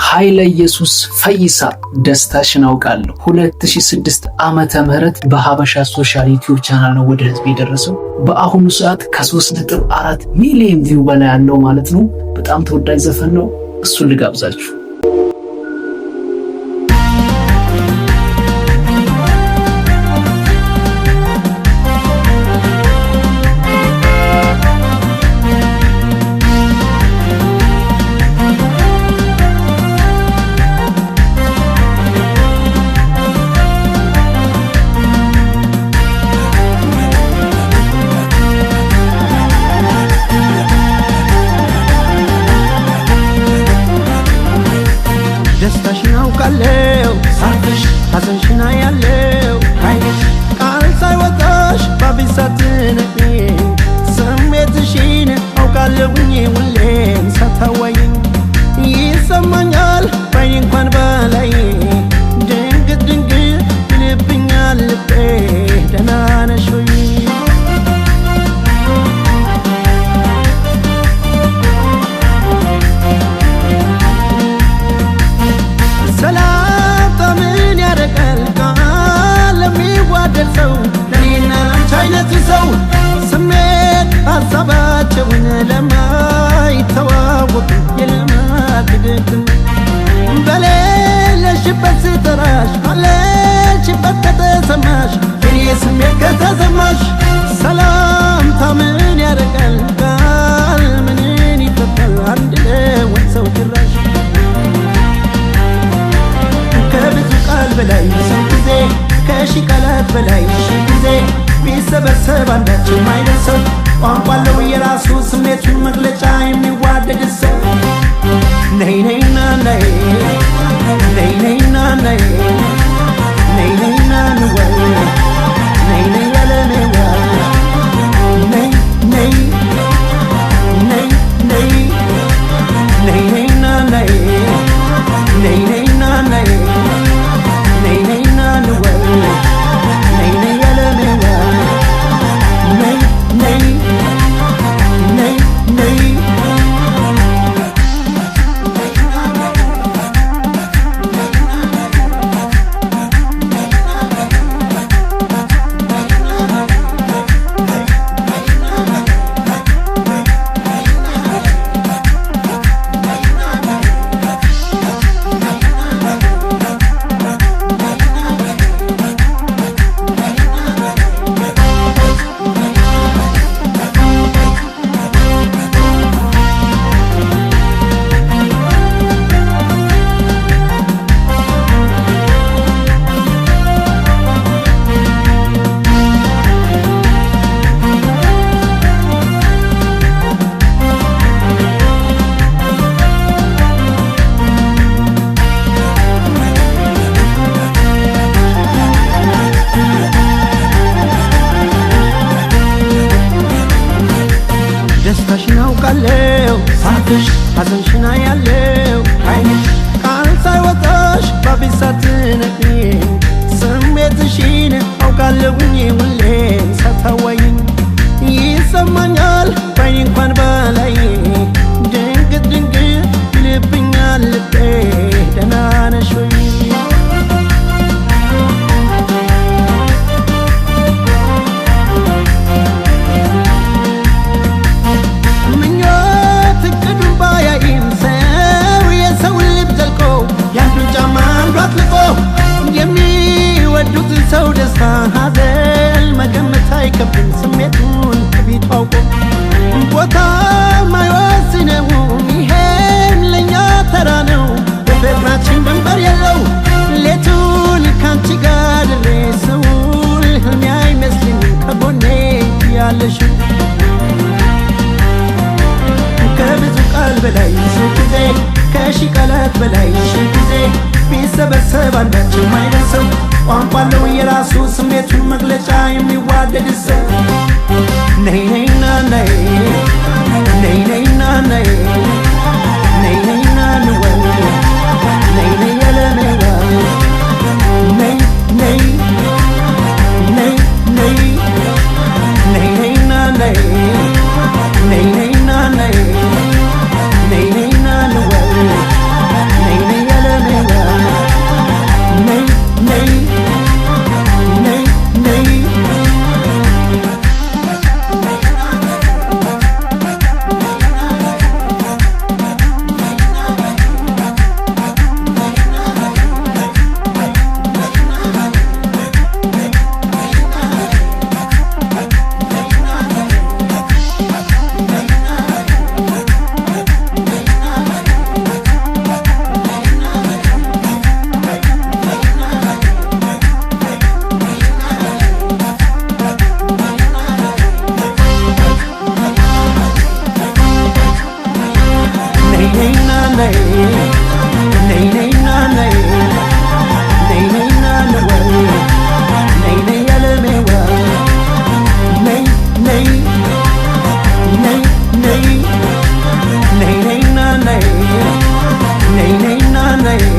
ኃይለ ኢየሱስ ፈይሳ ደስታሽን አውቃለሁ 2006 ዓመተ ምህረት በሀበሻ ሶሻል ዩቲዩብ ቻናል ነው ወደ ህዝብ የደረሰው። በአሁኑ ሰዓት ከ3.4 ሚሊዮን ቪው በላይ ያለው ማለት ነው። በጣም ተወዳጅ ዘፈን ነው። እሱን ልጋብዛችሁ። ደስታሽን አውቃለሁ ሳቅሽ ሐዘንሽን አያለሁ አይሽ ቃል ሳይወጣሽ ባፍሽ ሳትነግሪኝ ስሜትሽን አውቃለሁኝ ሁሌም ሳታዋይኝ ይሰማኛል ባይኔ እንኳን በላይ ድንግጥ ድንግጥ ይልብኛል ልቤ ደህና ነሽ ወይ? ሰላምታ ምን ያደርጋል ቃል ለሚዋደድ ሰው ለኔና አንቺ አይነት ሰው ስሜት ሀሳባቸውን ለማይተዋወቁ የልማድ ድግም በሌለሽበት ስጠራሽ አለሽበት ከተሰማሽ የኔ ስሜት ከተሰማሽ ሰላምታ ምን ያደርጋል ቃል ምንን ይፈታል አንድ ለወን ሰው ጭራሽ ከብዙ ቃል በላይ ሰው ጊዜ ከሺህ ቃላት በላይ ሺህ ጊዜ ቢሰበሰብ አንዳችም አይደርሰው ቋንቋ አለው የራሱ ስሜቱን መግለጫ የሚዋደድ ሰው ነይ ነይና ነይ ነይ ነይና ነይ ነይ ነይና ንወይ ነይ ነይ ያለኔዋ ነይ ነይ ነይ ነይ ነይ ነይና ነይ ነይ ነይና ነይ ነይ ነይና ንወይ ነይ ነይ ያለኔዋ ነይ ነይ ነይ ነይ ደስታሽን አውቃለሁ ሳቅሽ ሐዘንሽን አያለሁ አይሽ ቃል ሳይወጣሽ ባፍሽ ሳትነግሪኝ ስሜትሽን አውቃለሁኝ ሁሌም ሳታዋይኝ ይሰማኛል ባይኔ እንኳን በላይ ድንግጥ ድንግጥ ይልብኛል ልቤ ደህና ነሽ ወይ? የሚወዱትን ሰው ደስታ ሐዘን መገመት አይከብድም ስሜቱን ከፊቱ አውቆ ቦታ ማይወስነውም ይሄም ለእኛ ተራ ነው በፍቅራችን ድንበር የለው ሌቱን ካንቺ ጋር ድሬ ስውል ህልሜ አይመስልኝም ከጎኔ ያለሽው ከብዙ ቃል በላይ ሺህ ጊዜ ከሺህ ቃላት በላይ ሺህ ጊዜ ቢሰበሰብ አንዳችም አይደርሰው ቋንቋ አለው የራሱ ስሜቱን መግለጫ የሚዋደድ ሰው ነይ ነይና ነይ ነይ ነይና ነይ ነይ ነይና ንወይ ነይ ነይ ያለኔዋ ነይ ነይ ነይ ነይ ነይ ነይና ነይ ነይ ነይና ነይ ነይ ነይና ንወይ ነይ ነይ አምናዬ